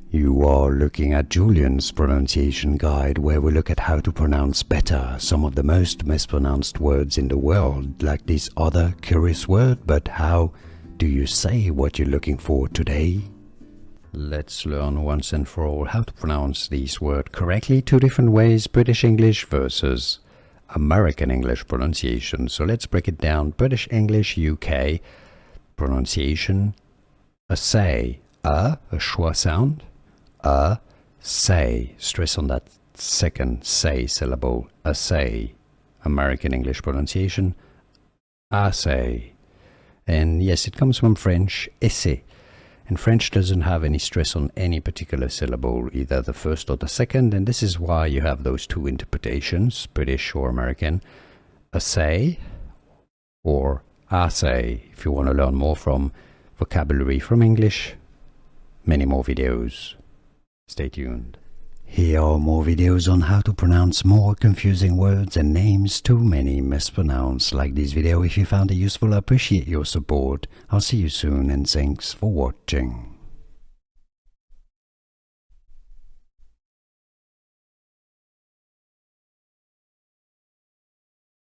You are looking at Julian's pronunciation guide, where we look at how to pronounce better some of the most mispronounced words in the world, like this other curious word. But how do you say what you're looking for today? Let's learn once and for all how to pronounce these words correctly. Two different ways: British English versus American English pronunciation. So let's break it down. British English UK pronunciation: assay, a schwa sound, say, stress on that second say syllable, assay. American English pronunciation: assay. And yes, it comes from French, essai. And French doesn't have any stress on any particular syllable, either the first or the second, and this is why you have those two interpretations, British or American: assay or assay. If you want to learn more from vocabulary from English, many more videos. Stay tuned. Here are more videos on how to pronounce more confusing words and names too many mispronounced. Like this video if you found it useful. I appreciate your support. I'll see you soon, and thanks for watching.